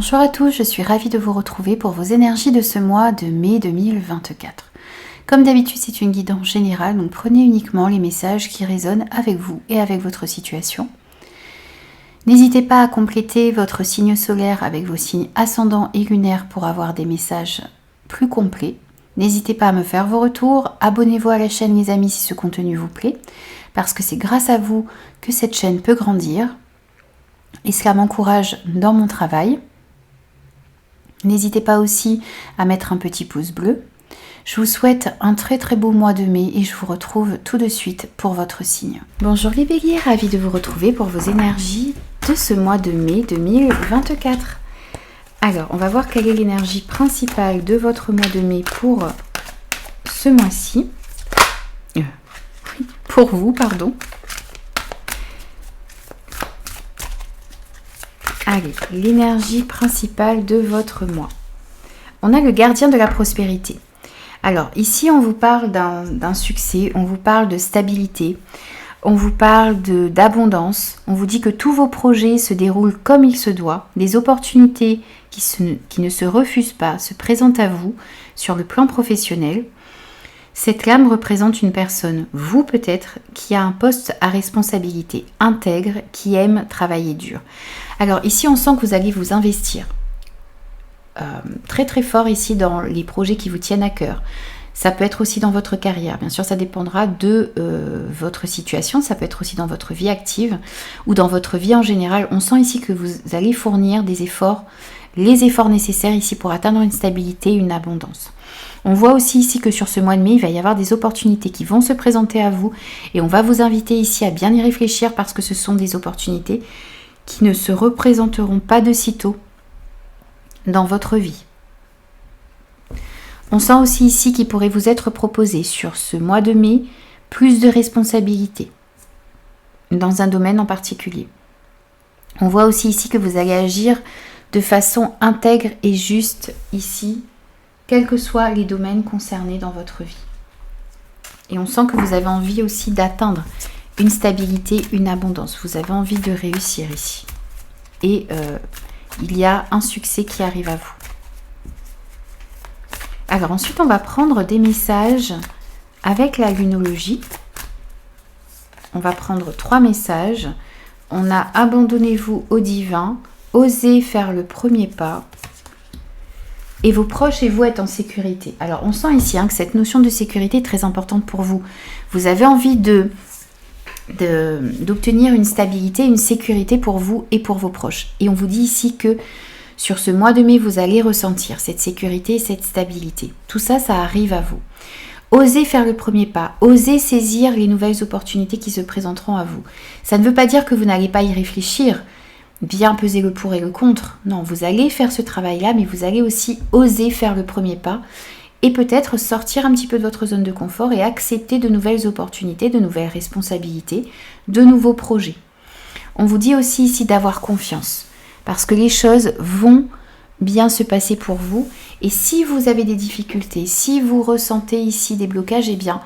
Bonjour à tous, je suis ravie de vous retrouver pour vos énergies de ce mois de mai 2024. Comme d'habitude, c'est une guidance générale, donc prenez uniquement les messages qui résonnent avec vous et avec votre situation. N'hésitez pas à compléter votre signe solaire avec vos signes ascendants et lunaires pour avoir des messages plus complets. N'hésitez pas à me faire vos retours, abonnez-vous à la chaîne les amis si ce contenu vous plaît, parce que c'est grâce à vous que cette chaîne peut grandir et cela m'encourage dans mon travail. N'hésitez pas aussi à mettre un petit pouce bleu. Je vous souhaite un très très beau mois de mai et je vous retrouve tout de suite pour votre signe. Bonjour les béliers, ravie de vous retrouver pour vos énergies de ce mois de mai 2024. Alors, on va voir quelle est l'énergie principale de votre mois de mai pour ce mois-ci. Pour vous, pardon. Allez, l'énergie principale de votre mois. On a le gardien de la prospérité. Alors, ici, on vous parle d'un succès, on vous parle de stabilité, on vous parle d'abondance, on vous dit que tous vos projets se déroulent comme il se doit, des opportunités qui ne se refusent pas se présentent à vous sur le plan professionnel. Cette lame représente une personne, vous peut-être, qui a un poste à responsabilité, intègre, qui aime travailler dur. Alors ici, on sent que vous allez vous investir très très fort ici dans les projets qui vous tiennent à cœur. Ça peut être aussi dans votre carrière. Bien sûr, ça dépendra de votre situation. Ça peut être aussi dans votre vie active ou dans votre vie en général. On sent ici que vous allez fournir des efforts, les efforts nécessaires ici pour atteindre une stabilité, une abondance. On voit aussi ici que sur ce mois de mai, il va y avoir des opportunités qui vont se présenter à vous et on va vous inviter ici à bien y réfléchir parce que ce sont des opportunités qui ne se représenteront pas de sitôt dans votre vie. On sent aussi ici qu'il pourrait vous être proposé sur ce mois de mai plus de responsabilités dans un domaine en particulier. On voit aussi ici que vous allez agir de façon intègre et juste ici, quels que soient les domaines concernés dans votre vie. Et on sent que vous avez envie aussi d'atteindre une stabilité, une abondance. Vous avez envie de réussir ici. Et il y a un succès qui arrive à vous. Alors ensuite, on va prendre des messages avec la lunologie. On va prendre 3 messages. On a abandonnez-vous au divin, osez faire le premier pas. Et vos proches et vous êtes en sécurité. Alors on sent ici que cette notion de sécurité est très importante pour vous. Vous avez envie d'obtenir une stabilité, une sécurité pour vous et pour vos proches. Et on vous dit ici que sur ce mois de mai, vous allez ressentir cette sécurité et cette stabilité. Tout ça, ça arrive à vous. Osez faire le premier pas, osez saisir les nouvelles opportunités qui se présenteront à vous. Ça ne veut pas dire que vous n'allez pas y réfléchir, bien peser le pour et le contre. Non, vous allez faire ce travail-là, mais vous allez aussi oser faire le premier pas et peut-être sortir un petit peu de votre zone de confort et accepter de nouvelles opportunités, de nouvelles responsabilités, de nouveaux projets. On vous dit aussi ici d'avoir confiance parce que les choses vont bien se passer pour vous. Et si vous avez des difficultés, si vous ressentez ici des blocages, eh bien,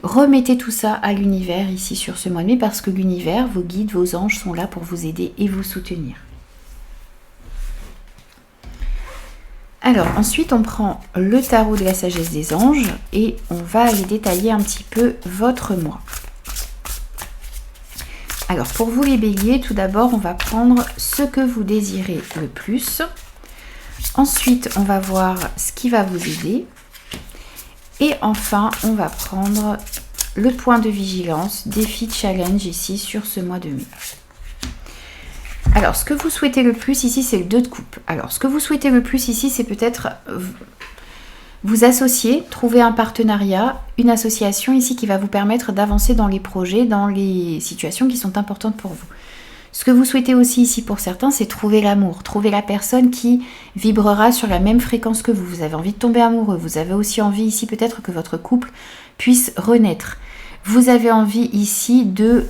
remettez tout ça à l'univers ici sur ce mois de mai parce que l'univers, vos guides, vos anges sont là pour vous aider et vous soutenir. Alors ensuite, on prend le tarot de la sagesse des anges et on va aller détailler un petit peu votre mois. Alors pour vous les béliers, tout d'abord, on va prendre ce que vous désirez le plus. Ensuite, on va voir ce qui va vous aider. Et enfin, on va prendre le point de vigilance, défi, challenge ici sur ce mois de mai. Alors, ce que vous souhaitez le plus ici, c'est le 2 de coupe. Alors, ce que vous souhaitez le plus ici, c'est peut-être vous associer, trouver un partenariat, une association ici qui va vous permettre d'avancer dans les projets, dans les situations qui sont importantes pour vous. Ce que vous souhaitez aussi ici pour certains, c'est trouver l'amour, trouver la personne qui vibrera sur la même fréquence que vous. Vous avez envie de tomber amoureux, vous avez aussi envie ici peut-être que votre couple puisse renaître. Vous avez envie ici de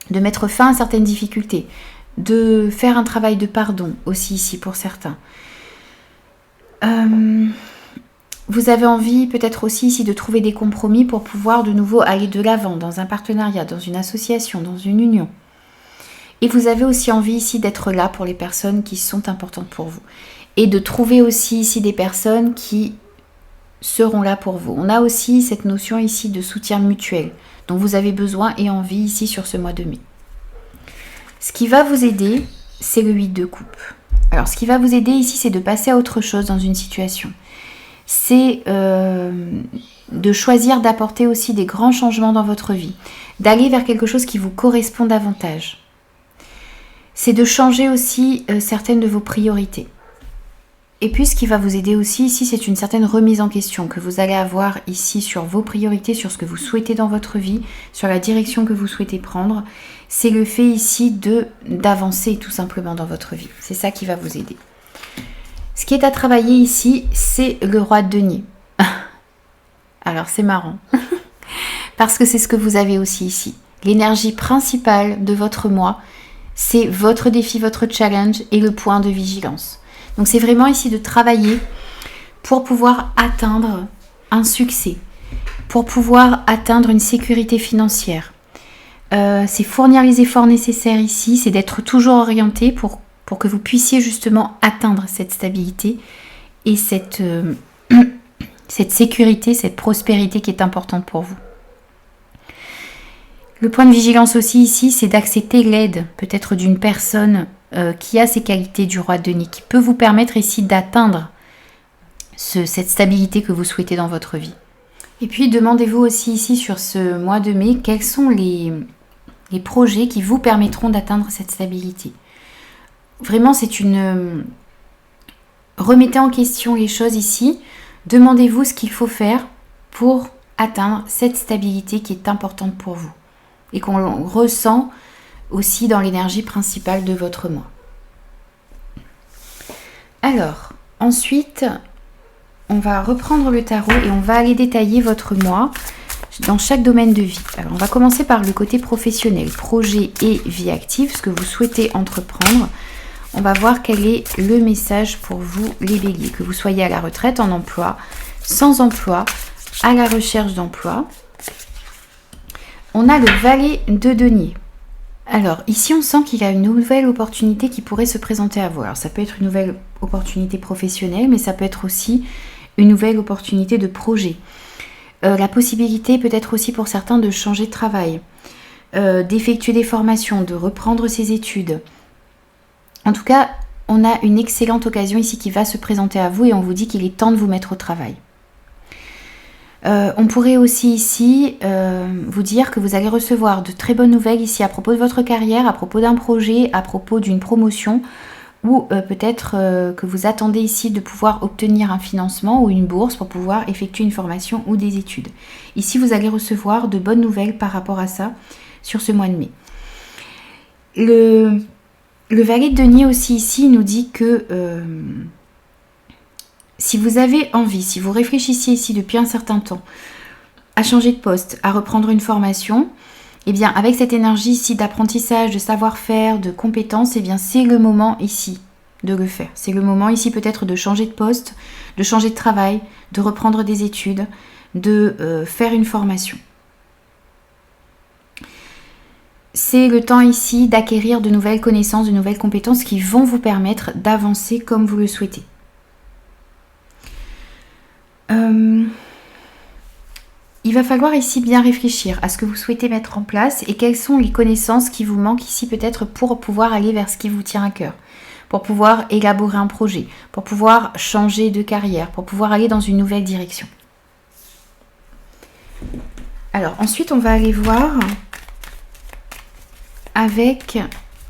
mettre fin à certaines difficultés, de faire un travail de pardon aussi ici pour certains. Vous avez envie peut-être aussi ici de trouver des compromis pour pouvoir de nouveau aller de l'avant dans un partenariat, dans une association, dans une union. Et vous avez aussi envie ici d'être là pour les personnes qui sont importantes pour vous. Et de trouver aussi ici des personnes qui seront là pour vous. On a aussi cette notion ici de soutien mutuel dont vous avez besoin et envie ici sur ce mois de mai. Ce qui va vous aider, c'est le 8 de coupe. Alors ce qui va vous aider ici, c'est de passer à autre chose dans une situation. C'est de choisir d'apporter aussi des grands changements dans votre vie, d'aller vers quelque chose qui vous correspond davantage. C'est de changer aussi certaines de vos priorités. Et puis ce qui va vous aider aussi ici, c'est une certaine remise en question que vous allez avoir ici sur vos priorités, sur ce que vous souhaitez dans votre vie, sur la direction que vous souhaitez prendre. C'est le fait ici d'avancer tout simplement dans votre vie. C'est ça qui va vous aider. Ce qui est à travailler ici, c'est le roi de denier. Alors c'est marrant, parce que c'est ce que vous avez aussi ici. L'énergie principale de votre mois, c'est votre défi, votre challenge et le point de vigilance. Donc c'est vraiment ici de travailler pour pouvoir atteindre un succès, pour pouvoir atteindre une sécurité financière. C'est fournir les efforts nécessaires ici, c'est d'être toujours orienté pour que vous puissiez justement atteindre cette stabilité et cette sécurité, cette prospérité qui est importante pour vous. Le point de vigilance aussi ici, c'est d'accepter l'aide peut-être d'une personne qui a ces qualités du roi de denier, qui peut vous permettre ici d'atteindre cette stabilité que vous souhaitez dans votre vie. Et puis demandez-vous aussi ici sur ce mois de mai, quels sont les projets qui vous permettront d'atteindre cette stabilité. Vraiment, c'est une... Remettez en question les choses ici, demandez-vous ce qu'il faut faire pour atteindre cette stabilité qui est importante pour vous et qu'on ressent aussi dans l'énergie principale de votre mois. Alors, ensuite, on va reprendre le tarot et on va aller détailler votre mois dans chaque domaine de vie. Alors, on va commencer par le côté professionnel, projet et vie active, ce que vous souhaitez entreprendre. On va voir quel est le message pour vous, les béliers, que vous soyez à la retraite, en emploi, sans emploi, à la recherche d'emploi. On a le valet de denier. Alors, ici, on sent qu'il y a une nouvelle opportunité qui pourrait se présenter à vous. Alors, ça peut être une nouvelle opportunité professionnelle, mais ça peut être aussi une nouvelle opportunité de projet. La possibilité peut-être aussi pour certains de changer de travail, d'effectuer des formations, de reprendre ses études. En tout cas, on a une excellente occasion ici qui va se présenter à vous et on vous dit qu'il est temps de vous mettre au travail. On pourrait aussi ici vous dire que vous allez recevoir de très bonnes nouvelles ici à propos de votre carrière, à propos d'un projet, à propos d'une promotion ou peut-être que vous attendez ici de pouvoir obtenir un financement ou une bourse pour pouvoir effectuer une formation ou des études. Ici, vous allez recevoir de bonnes nouvelles par rapport à ça sur ce mois de mai. Le valet de denier aussi ici nous dit que si vous avez envie, si vous réfléchissiez ici depuis un certain temps à changer de poste, à reprendre une formation, eh bien avec cette énergie ici d'apprentissage, de savoir-faire, de compétences, eh bien c'est le moment ici de le faire. C'est le moment ici peut-être de changer de poste, de changer de travail, de reprendre des études, de faire une formation. C'est le temps ici d'acquérir de nouvelles connaissances, de nouvelles compétences qui vont vous permettre d'avancer comme vous le souhaitez. Il va falloir ici bien réfléchir à ce que vous souhaitez mettre en place et quelles sont les connaissances qui vous manquent ici peut-être pour pouvoir aller vers ce qui vous tient à cœur, pour pouvoir élaborer un projet, pour pouvoir changer de carrière, pour pouvoir aller dans une nouvelle direction. Alors ensuite on va aller voir avec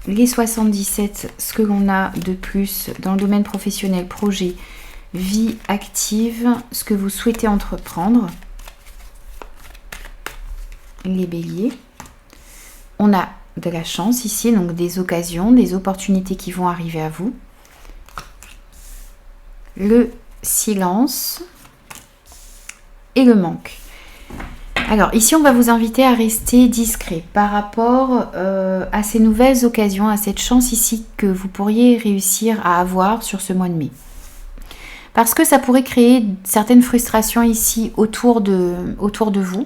les 77 ce que l'on a de plus dans le domaine professionnel, projet, vie active, ce que vous souhaitez entreprendre. Les béliers. On a de la chance ici, donc des occasions, des opportunités qui vont arriver à vous. Le silence et le manque. Alors ici, on va vous inviter à rester discret par rapport à ces nouvelles occasions, à cette chance ici que vous pourriez réussir à avoir sur ce mois de mai. Parce que ça pourrait créer certaines frustrations ici autour de vous.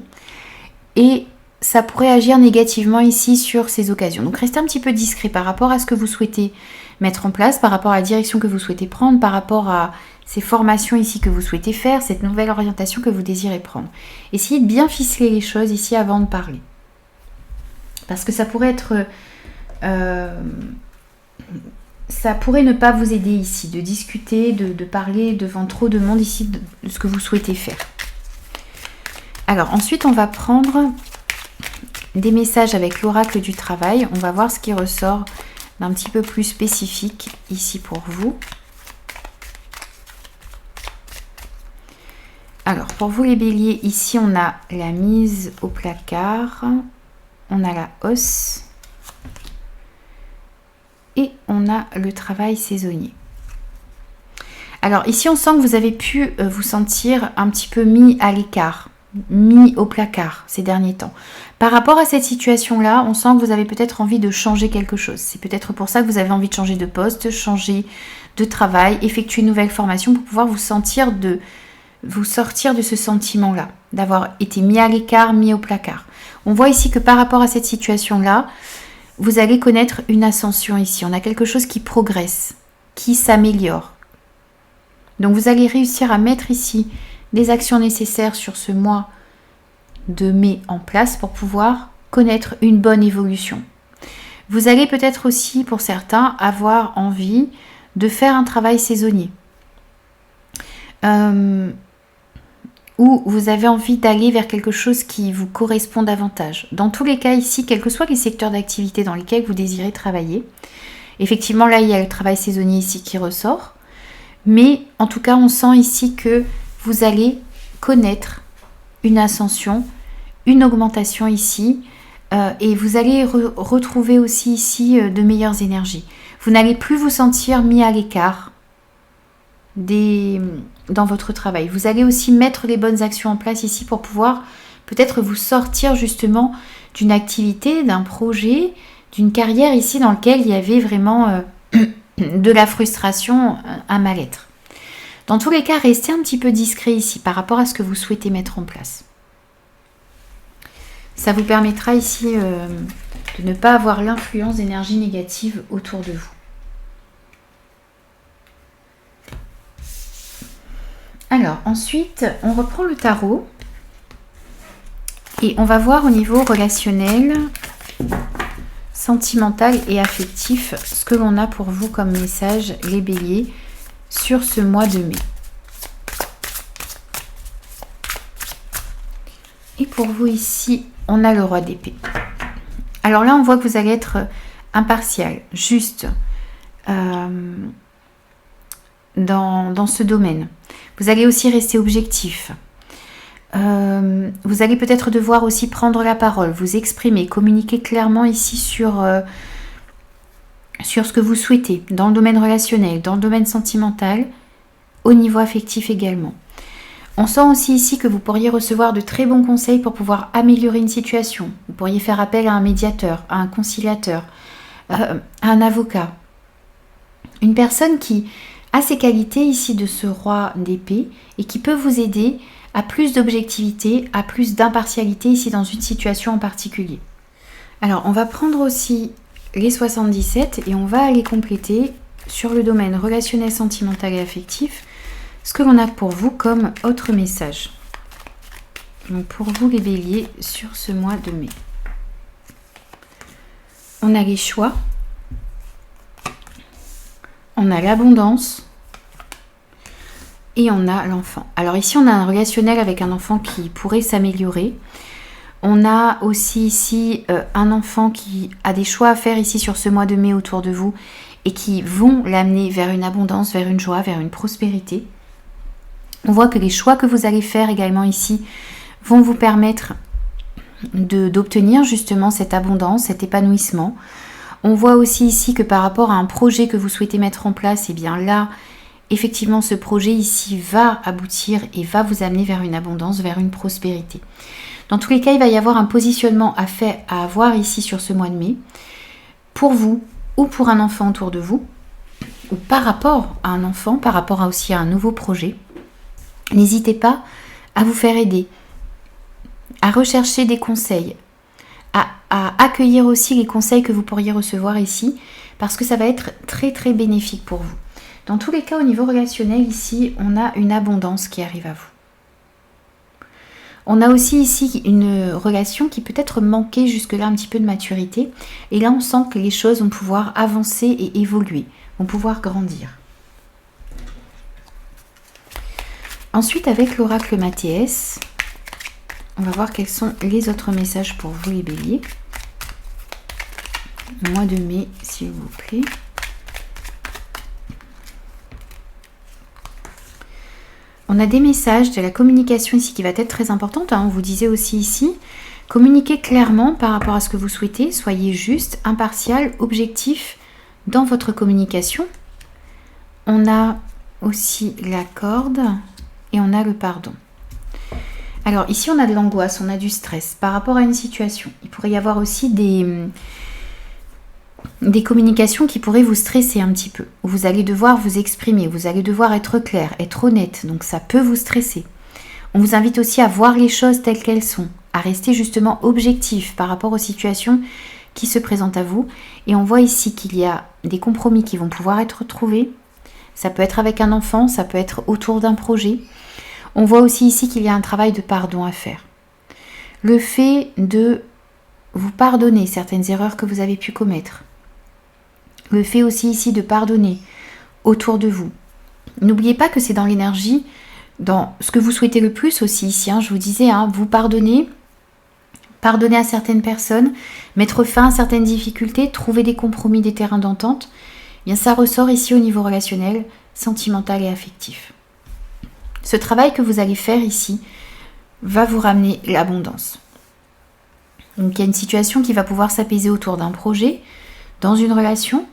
Et ça pourrait agir négativement ici sur ces occasions. Donc restez un petit peu discret par rapport à ce que vous souhaitez mettre en place, par rapport à la direction que vous souhaitez prendre, par rapport à ces formations ici que vous souhaitez faire, cette nouvelle orientation que vous désirez prendre. Essayez de bien ficeler les choses ici avant de parler. Parce que ça pourrait être... ça pourrait ne pas vous aider ici, de discuter, de parler devant trop de monde ici de ce que vous souhaitez faire. Alors ensuite, on va prendre des messages avec l'oracle du travail. On va voir ce qui ressort d'un petit peu plus spécifique ici pour vous. Alors, pour vous les béliers, ici on a la mise au placard, on a la hausse et on a le travail saisonnier. Alors ici, on sent que vous avez pu vous sentir un petit peu mis à l'écart, mis au placard ces derniers temps. Par rapport à cette situation-là, on sent que vous avez peut-être envie de changer quelque chose. C'est peut-être pour ça que vous avez envie de changer de poste, changer de travail, effectuer une nouvelle formation pour pouvoir vous sortir de ce sentiment-là, d'avoir été mis à l'écart, mis au placard. On voit ici que par rapport à cette situation-là, vous allez connaître une ascension ici. On a quelque chose qui progresse, qui s'améliore. Donc vous allez réussir à mettre ici des actions nécessaires sur ce mois de mai en place pour pouvoir connaître une bonne évolution. Vous allez peut-être aussi, pour certains, avoir envie de faire un travail saisonnier. Ou vous avez envie d'aller vers quelque chose qui vous correspond davantage. Dans tous les cas ici, quels que soient les secteurs d'activité dans lesquels vous désirez travailler, effectivement là il y a le travail saisonnier ici qui ressort, mais en tout cas on sent ici que vous allez connaître une ascension, une augmentation ici, et vous allez retrouver aussi ici de meilleures énergies. Vous n'allez plus vous sentir mis à l'écart dans votre travail. Vous allez aussi mettre les bonnes actions en place ici pour pouvoir peut-être vous sortir justement d'une activité, d'un projet, d'une carrière ici dans lequel il y avait vraiment de la frustration, un mal-être. Dans tous les cas, restez un petit peu discret ici par rapport à ce que vous souhaitez mettre en place. Ça vous permettra ici de ne pas avoir l'influence d'énergie négative autour de vous. Alors ensuite, on reprend le tarot et on va voir au niveau relationnel, sentimental et affectif ce que l'on a pour vous comme message, les béliers, sur ce mois de mai. Et pour vous ici, on a le roi d'épée. Alors là, on voit que vous allez être impartial, juste dans ce domaine. Vous allez aussi rester objectif. Vous allez peut-être devoir aussi prendre la parole, vous exprimer, communiquer clairement ici sur ce que vous souhaitez, dans le domaine relationnel, dans le domaine sentimental, au niveau affectif également. On sent aussi ici que vous pourriez recevoir de très bons conseils pour pouvoir améliorer une situation. Vous pourriez faire appel à un médiateur, à un conciliateur, à un avocat. Une personne qui a ces qualités ici de ce roi d'épée et qui peut vous aider à plus d'objectivité, à plus d'impartialité ici dans une situation en particulier. Alors, on va prendre aussi les 77 et on va aller compléter sur le domaine relationnel, sentimental et affectif ce que l'on a pour vous comme autre message. Donc pour vous les béliers sur ce mois de mai. On a les choix, on a l'abondance et on a l'enfant. Alors ici on a un relationnel avec un enfant qui pourrait s'améliorer. On a aussi ici un enfant qui a des choix à faire ici sur ce mois de mai autour de vous et qui vont l'amener vers une abondance, vers une joie, vers une prospérité. On voit que les choix que vous allez faire également ici vont vous permettre d'obtenir justement cette abondance, cet épanouissement. On voit aussi ici que par rapport à un projet que vous souhaitez mettre en place, et bien là, effectivement, ce projet ici va aboutir et va vous amener vers une abondance, vers une prospérité. Dans tous les cas, il va y avoir un positionnement à avoir ici sur ce mois de mai, pour vous ou pour un enfant autour de vous, ou par rapport à un enfant, par rapport aussi à un nouveau projet. N'hésitez pas à vous faire aider, à rechercher des conseils, à accueillir aussi les conseils que vous pourriez recevoir ici, parce que ça va être très très bénéfique pour vous. Dans tous les cas, au niveau relationnel, ici, on a une abondance qui arrive à vous. On a aussi ici une relation qui peut être manquée jusque-là un petit peu de maturité. Et là, on sent que les choses vont pouvoir avancer et évoluer, vont pouvoir grandir. Ensuite, avec l'oracle Mathias, on va voir quels sont les autres messages pour vous les béliers. Mois de mai, s'il vous plaît. On a des messages de la communication ici qui va être très importante. On vous disait aussi ici, communiquez clairement par rapport à ce que vous souhaitez. Soyez juste, impartial, objectif dans votre communication. On a aussi la corde et on a le pardon. Alors ici, on a de l'angoisse, on a du stress par rapport à une situation. Il pourrait y avoir aussi des communications qui pourraient vous stresser un petit peu. Vous allez devoir vous exprimer, vous allez devoir être clair, être honnête. Donc ça peut vous stresser. On vous invite aussi à voir les choses telles qu'elles sont, à rester justement objectif par rapport aux situations qui se présentent à vous. Et on voit ici qu'il y a des compromis qui vont pouvoir être trouvés. Ça peut être avec un enfant, ça peut être autour d'un projet. On voit aussi ici qu'il y a un travail de pardon à faire. Le fait de vous pardonner certaines erreurs que vous avez pu commettre. Le fait aussi ici de pardonner autour de vous. N'oubliez pas que c'est dans l'énergie, dans ce que vous souhaitez le plus aussi ici. Je vous disais, vous pardonner à certaines personnes, mettre fin à certaines difficultés, trouver des compromis, des terrains d'entente. Bien, ça ressort ici au niveau relationnel, sentimental et affectif. Ce travail que vous allez faire ici va vous ramener l'abondance. Donc il y a une situation qui va pouvoir s'apaiser autour d'un projet, dans une relation,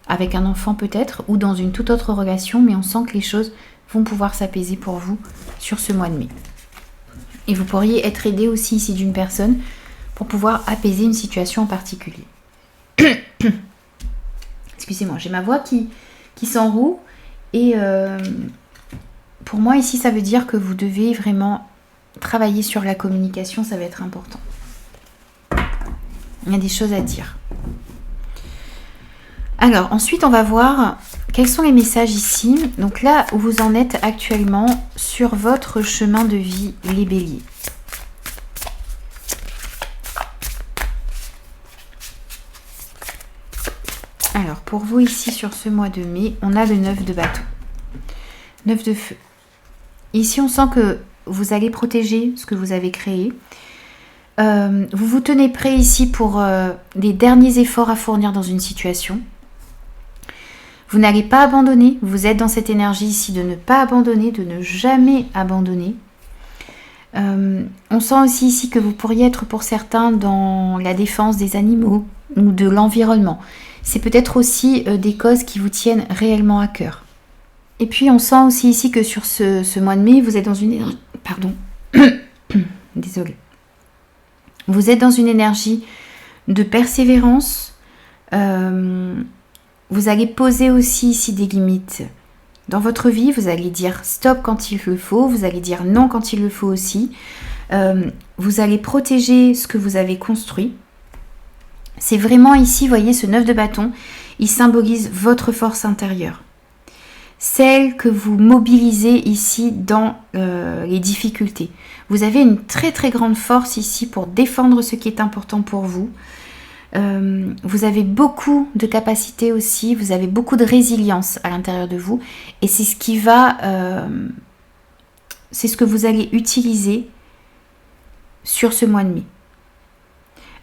avec un enfant peut-être, ou dans une toute autre relation, mais on sent que les choses vont pouvoir s'apaiser pour vous sur ce mois de mai. Et vous pourriez être aidé aussi ici d'une personne pour pouvoir apaiser une situation en particulier. Excusez-moi, j'ai ma voix qui s'enroue et pour moi ici ça veut dire que vous devez vraiment travailler sur la communication, ça va être important. Il y a des choses à dire. Alors ensuite on va voir quels sont les messages ici. Donc là où vous en êtes actuellement sur votre chemin de vie, les béliers. Alors pour vous ici sur ce mois de mai, on a le 9 de bâton. 9 de feu. Ici on sent que vous allez protéger ce que vous avez créé. Vous vous tenez prêt ici pour des derniers efforts à fournir dans une situation. Vous n'allez pas abandonner, vous êtes dans cette énergie ici de ne pas abandonner, de ne jamais abandonner. On sent aussi ici que vous pourriez être pour certains dans la défense des animaux ou de l'environnement. C'est peut-être aussi des causes qui vous tiennent réellement à cœur. Et puis on sent aussi ici que sur ce mois de mai, vous êtes dans une énergie... Pardon. Désolée. Vous êtes dans une énergie de persévérance. Vous allez poser aussi ici des limites. Dans votre vie, vous allez dire stop quand il le faut. Vous allez dire non quand il le faut aussi. Vous allez protéger ce que vous avez construit. C'est vraiment ici, voyez, ce 9 de bâton, il symbolise votre force intérieure. Celle que vous mobilisez ici dans les difficultés. Vous avez une très très grande force ici pour défendre ce qui est important pour vous. Vous avez beaucoup de capacités aussi, vous avez beaucoup de résilience à l'intérieur de vous. Et c'est ce qui va... c'est ce que vous allez utiliser sur ce mois de mai.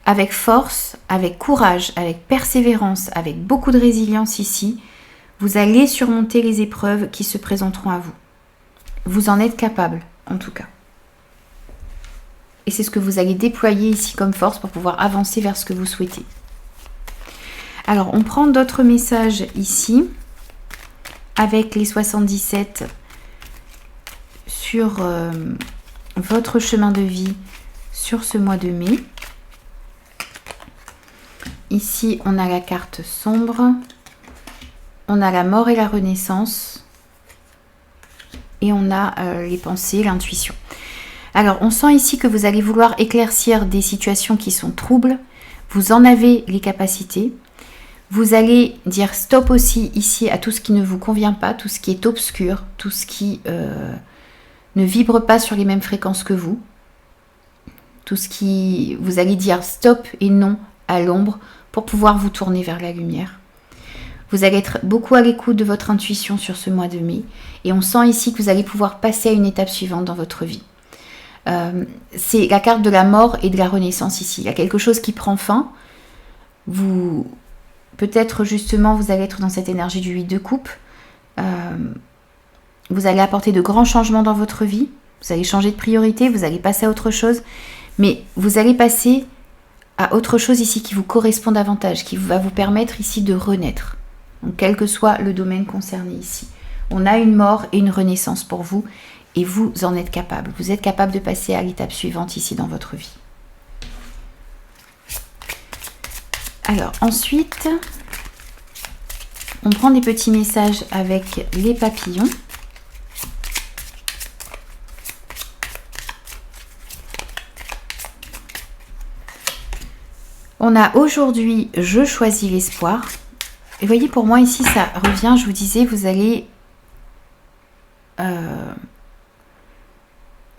Avec force, avec courage, avec persévérance, avec beaucoup de résilience ici, vous allez surmonter les épreuves qui se présenteront à vous. Vous en êtes capable, en tout cas. Et c'est ce que vous allez déployer ici comme force pour pouvoir avancer vers ce que vous souhaitez. Alors, on prend d'autres messages ici, avec les 77 sur votre chemin de vie sur ce mois de mai. Ici, on a la carte sombre, on a la mort et la renaissance, et on a les pensées, l'intuition. Alors, on sent ici que vous allez vouloir éclaircir des situations qui sont troubles. Vous en avez les capacités. Vous allez dire stop aussi ici à tout ce qui ne vous convient pas, tout ce qui est obscur, tout ce qui ne vibre pas sur les mêmes fréquences que vous. Tout ce qui... Vous allez dire stop et non à l'ombre pour pouvoir vous tourner vers la lumière. Vous allez être beaucoup à l'écoute de votre intuition sur ce mois de mai. Et on sent ici que vous allez pouvoir passer à une étape suivante dans votre vie. C'est la carte de la mort et de la renaissance ici. Il y a quelque chose qui prend fin. Peut-être justement vous allez être dans cette énergie du 8 de coupe. Vous allez apporter de grands changements dans votre vie. Vous allez changer de priorité, vous allez passer à autre chose. Mais vous allez passer à autre chose ici qui vous correspond davantage, qui va vous permettre ici de renaître. Donc quel que soit le domaine concerné ici. On a une mort et une renaissance pour vous. Et vous en êtes capable. Vous êtes capable de passer à l'étape suivante ici dans votre vie. Alors ensuite, on prend des petits messages avec les papillons. On a aujourd'hui, je choisis l'espoir. Et voyez, pour moi ici, ça revient, je vous disais, vous allez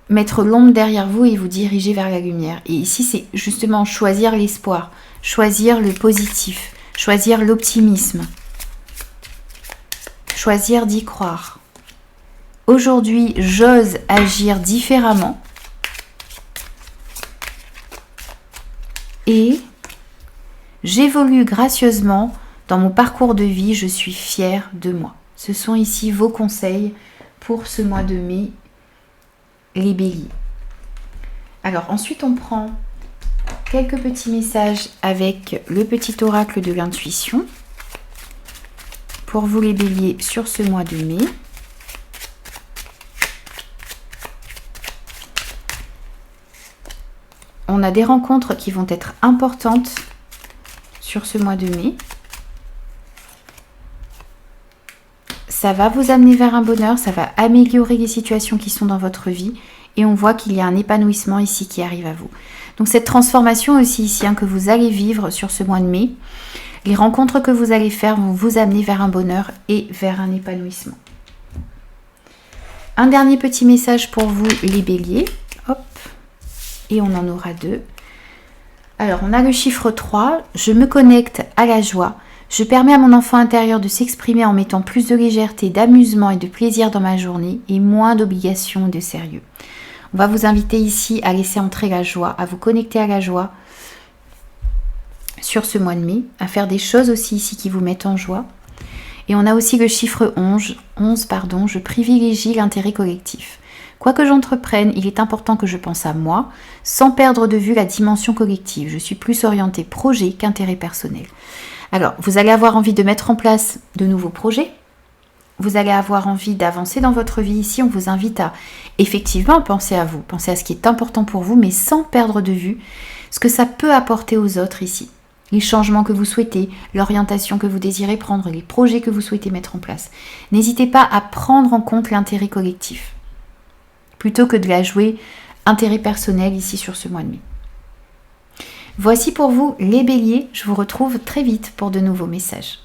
mettre l'ombre derrière vous et vous diriger vers la lumière. Et ici, c'est justement choisir l'espoir, choisir le positif, choisir l'optimisme, choisir d'y croire. Aujourd'hui, j'ose agir différemment et j'évolue gracieusement dans mon parcours de vie, je suis fière de moi. Ce sont ici vos conseils pour ce mois de mai, les béliers. Alors ensuite on prend quelques petits messages avec le petit oracle de l'intuition pour vous les béliers sur ce mois de mai. On a des rencontres qui vont être importantes sur ce mois de mai. Ça va vous amener vers un bonheur, ça va améliorer les situations qui sont dans votre vie et on voit qu'il y a un épanouissement ici qui arrive à vous. Donc cette transformation aussi ici que vous allez vivre sur ce mois de mai, les rencontres que vous allez faire vont vous amener vers un bonheur et vers un épanouissement. Un dernier petit message pour vous les béliers. Hop, et on en aura deux. Alors on a le chiffre 3, je me connecte à la joie. Je permets à mon enfant intérieur de s'exprimer en mettant plus de légèreté, d'amusement et de plaisir dans ma journée et moins d'obligations et de sérieux. On va vous inviter ici à laisser entrer la joie, à vous connecter à la joie sur ce mois de mai, à faire des choses aussi ici qui vous mettent en joie. Et on a aussi le chiffre 11, je privilégie l'intérêt collectif. Quoi que j'entreprenne, il est important que je pense à moi, sans perdre de vue la dimension collective. Je suis plus orientée projet qu'intérêt personnel. Alors, vous allez avoir envie de mettre en place de nouveaux projets. Vous allez avoir envie d'avancer dans votre vie. Ici, on vous invite à effectivement penser à vous, penser à ce qui est important pour vous, mais sans perdre de vue ce que ça peut apporter aux autres ici. Les changements que vous souhaitez, l'orientation que vous désirez prendre, les projets que vous souhaitez mettre en place. N'hésitez pas à prendre en compte l'intérêt collectif, plutôt que de la jouer intérêt personnel ici sur ce mois de mai. Voici pour vous les béliers, je vous retrouve très vite pour de nouveaux messages.